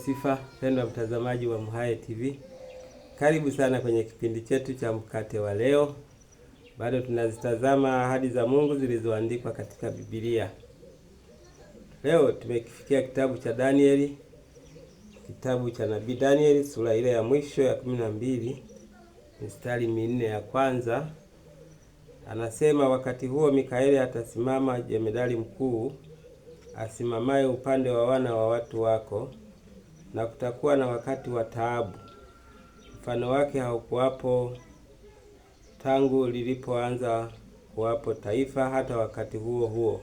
sifa. Mpendwa mtazamaji wa MHAE TV, karibu sana kwenye kipindi chetu cha mkate wa leo. Bado tunazitazama ahadi za Mungu zilizoandikwa katika Biblia. Leo tumekifikia kitabu cha Danieli, kitabu cha nabii Danieli, sura ile ya mwisho ya 12 mistari 4 ya kwanza. Anasema, wakati huo Mikaeli atasimama, jemedari mkuu, asimamaye upande wa wana wa watu wako, na kutakuwa na wakati wa taabu, mfano wake haukuwapo tangu lilipoanza kuwapo taifa hata wakati huo huo.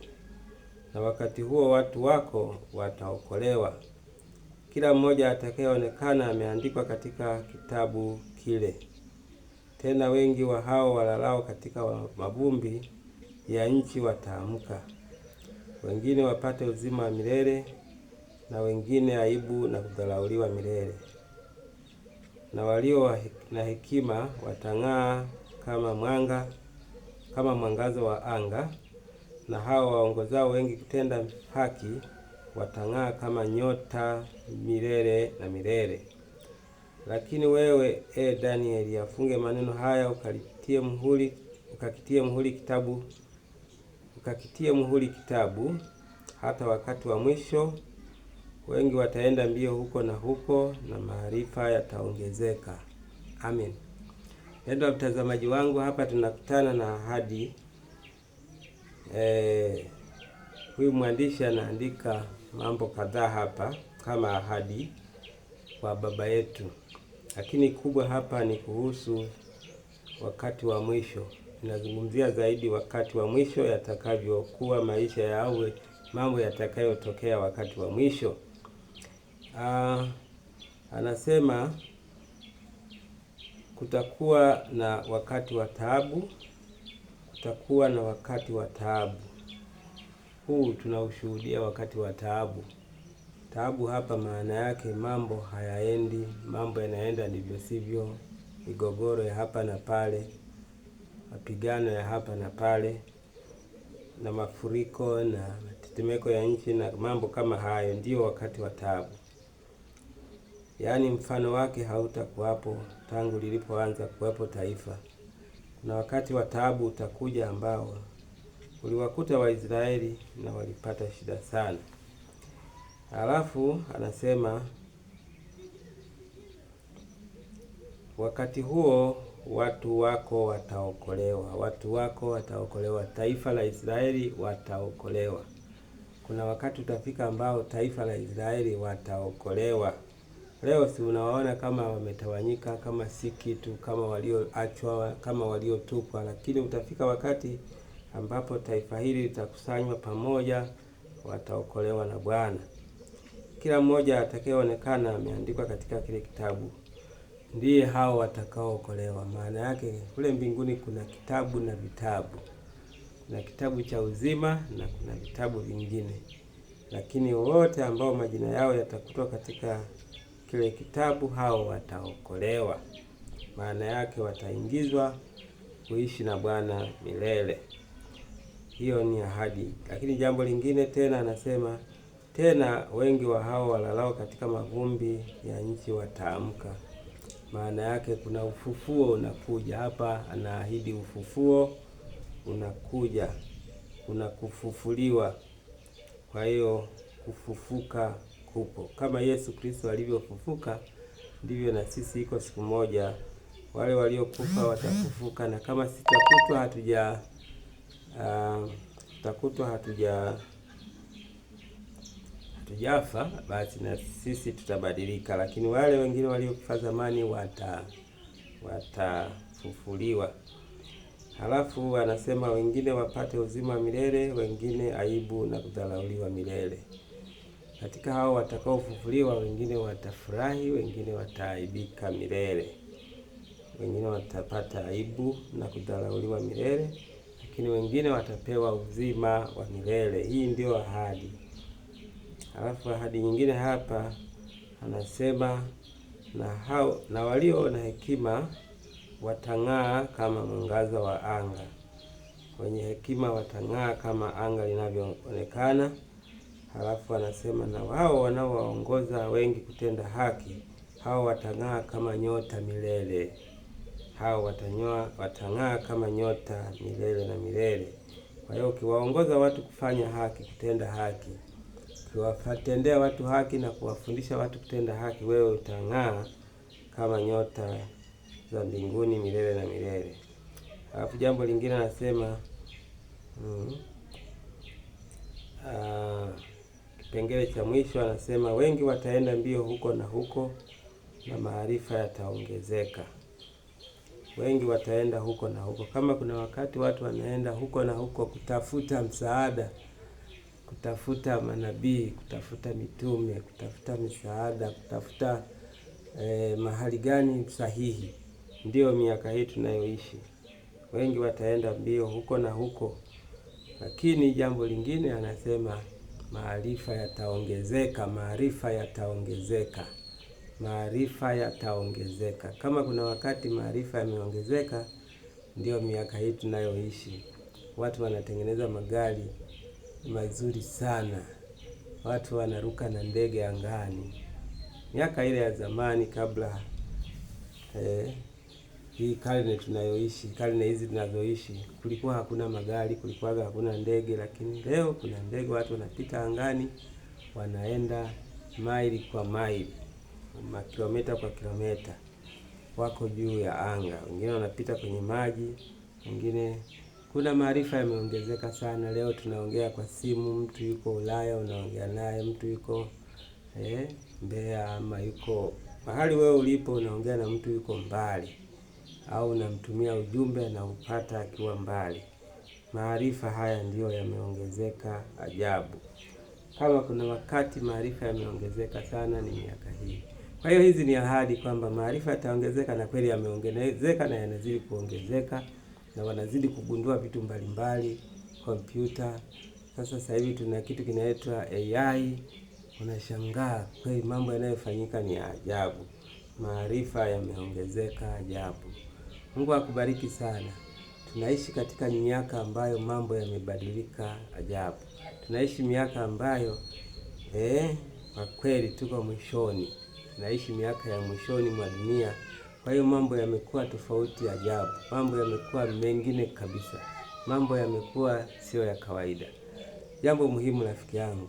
Na wakati huo watu wako wataokolewa, kila mmoja atakayeonekana ameandikwa katika kitabu kile. Tena wengi wa hao walalao katika mavumbi ya nchi wataamka, wengine wapate uzima wa milele, na wengine aibu na kudharauliwa milele. Na walio na hekima watang'aa kama mwangaza wa anga, na hao waongozao wengi kutenda haki watang'aa kama nyota milele na milele. Lakini wewe, Danieli, afunge maneno haya, ukakitie muhuri kitabu hata wakati wa mwisho. Wengi wataenda mbio huko na huko, na maarifa yataongezeka. Amen. Ndio mtazamaji wangu, hapa tunakutana na ahadi. Huyu mwandishi anaandika mambo kadhaa hapa kama ahadi kwa baba yetu, lakini kubwa hapa ni kuhusu wakati wa mwisho. Inazungumzia zaidi wakati wa mwisho, yatakavyokuwa maisha yawe, mambo yatakayotokea wakati wa mwisho. Anasema kutakuwa na wakati wa taabu, kutakuwa na wakati wa taabu. Huu tunaushuhudia wakati wa taabu. Taabu hapa maana yake mambo hayaendi, mambo yanaenda ndivyo sivyo, migogoro ya hapa na pale, mapigano ya hapa na pale, na mafuriko na matetemeko ya nchi na mambo kama hayo, ndio wakati wa taabu. Yaani mfano wake hautakuwapo tangu lilipoanza kuwepo taifa. Kuna wakati wa taabu utakuja ambao uliwakuta Waisraeli na walipata shida sana. Halafu anasema wakati huo watu wako wataokolewa. Watu wako wataokolewa, taifa la Israeli wataokolewa. Kuna wakati utafika ambao taifa la Israeli wataokolewa. Leo si unawaona kama wametawanyika, kama si kitu, kama walioachwa, kama waliotupwa, lakini utafika wakati ambapo taifa hili litakusanywa pamoja, wataokolewa na Bwana. Kila mmoja atakayeonekana ameandikwa katika kile kitabu, ndiye hao watakaookolewa. Maana yake kule mbinguni kuna kitabu na vitabu. Kuna kitabu cha uzima na kuna vitabu vingine. Lakini wote ambao majina yao yatakutwa katika kile kitabu, hao wataokolewa. Maana yake wataingizwa kuishi na Bwana milele. Hiyo ni ahadi. Lakini jambo lingine tena anasema, tena wengi wa hao walalao katika mavumbi ya nchi wataamka. Maana yake kuna ufufuo unakuja. Hapa anaahidi ufufuo unakuja, kuna kufufuliwa. Kwa hiyo kufufuka kupo. Kama Yesu Kristo alivyofufuka, ndivyo na sisi iko siku moja wale waliokufa watafufuka. Na kama sitakutwa hatujafa, basi na sisi tutabadilika. Lakini wale wengine waliokufa zamani watafufuliwa. Halafu anasema wengine wapate uzima wa milele, wengine aibu na kudharauliwa milele. Katika hao watakaofufuliwa, wengine watafurahi, wengine wataaibika milele. Wengine watapata aibu na kudharauliwa milele, lakini wengine watapewa uzima wa milele. Hii ndio ahadi. Halafu ahadi nyingine hapa anasema na walio na hekima watang'aa kama mwangaza wa anga. Wenye hekima watang'aa kama anga linavyoonekana. Halafu anasema na wao wanaowaongoza wengi kutenda haki, hao watang'aa kama nyota milele. Hao watang'aa kama nyota milele na milele. Kwa hiyo ukiwaongoza watu kufanya haki, kutenda haki, ukiwatendea watu haki na kuwafundisha watu kutenda haki, wewe utang'aa kama nyota za mbinguni milele na milele. Alafu jambo lingine anasema kipengele cha mwisho anasema wengi wataenda mbio huko na huko na maarifa yataongezeka. Wengi wataenda huko na huko. Kama kuna wakati watu wanaenda huko na huko kutafuta msaada, kutafuta manabii, kutafuta mitume, kutafuta misaada, kutafuta mahali gani sahihi, ndio miaka hii tunayoishi. Wengi wataenda mbio huko na huko. Lakini jambo lingine anasema maarifa yataongezeka, maarifa yataongezeka, maarifa yataongezeka. Kama kuna wakati maarifa yameongezeka, ndio miaka hii tunayoishi. Watu wanatengeneza magari mazuri sana, watu wanaruka na ndege angani. Miaka ile ya zamani kabla hii karne tunayoishi, karne hizi tunazoishi, kulikuwa hakuna magari, kulikuwa hakuna ndege, lakini leo kuna ndege, watu wanapita angani, wanaenda maili kwa maili, kilomita kwa kilomita, wako juu ya anga. Wengine wanapita kwenye maji, wengine. Kuna maarifa yameongezeka sana. Leo tunaongea kwa simu, mtu yuko Ulaya unaongea naye, mtu yuko Mbeya ama yuko mahali wewe ulipo, unaongea na mtu yuko mbali, au unamtumia ujumbe na upata akiwa mbali. Maarifa haya ndiyo yameongezeka ajabu. Kama kuna wakati maarifa yameongezeka sana, ni miaka hii. Kwa hiyo hizi ni ahadi kwamba maarifa yataongezeka, na kweli yameongezeka na yanazidi kuongezeka, na wanazidi kugundua vitu mbalimbali, kompyuta. Sasa hivi tuna kitu kinaitwa AI. Unashangaa kweli mambo yanayofanyika ni ajabu. Maarifa yameongezeka ajabu. Mungu akubariki sana. Tunaishi katika miaka ambayo mambo yamebadilika ajabu. Tunaishi miaka ambayo kwa kweli tuko mwishoni. Tunaishi miaka ya mwishoni mwa dunia. Kwa hiyo mambo yamekuwa tofauti ajabu. Mambo yamekuwa mengine kabisa. Mambo yamekuwa sio ya kawaida. Jambo muhimu rafiki yangu,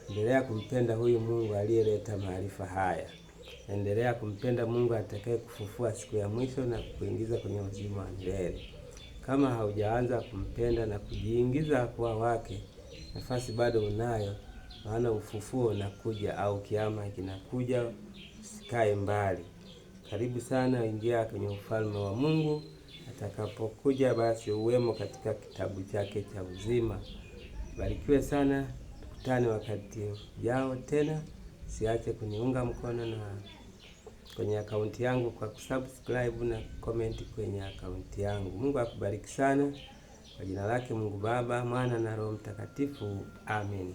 endelea kumpenda huyu Mungu aliyeleta maarifa haya. Endelea kumpenda Mungu atakaye kufufua siku ya mwisho na kuingiza kwenye uzima wa milele. Kama haujaanza kumpenda na kujiingiza kwa wake, nafasi bado unayo, maana ufufuo unakuja, au kiama kinakuja. Usikae mbali. Karibu sana, ingia kwenye ufalme wa Mungu. Atakapokuja basi uwemo katika kitabu chake cha uzima. Barikiwe sana. Tukutane wakati ujao tena. Siache kuniunga mkono na kwenye akaunti yangu kwa kusubscribe na comment kwenye akaunti yangu. Mungu akubariki sana. Kwa jina lake Mungu Baba, Mwana na Roho Mtakatifu. Amen.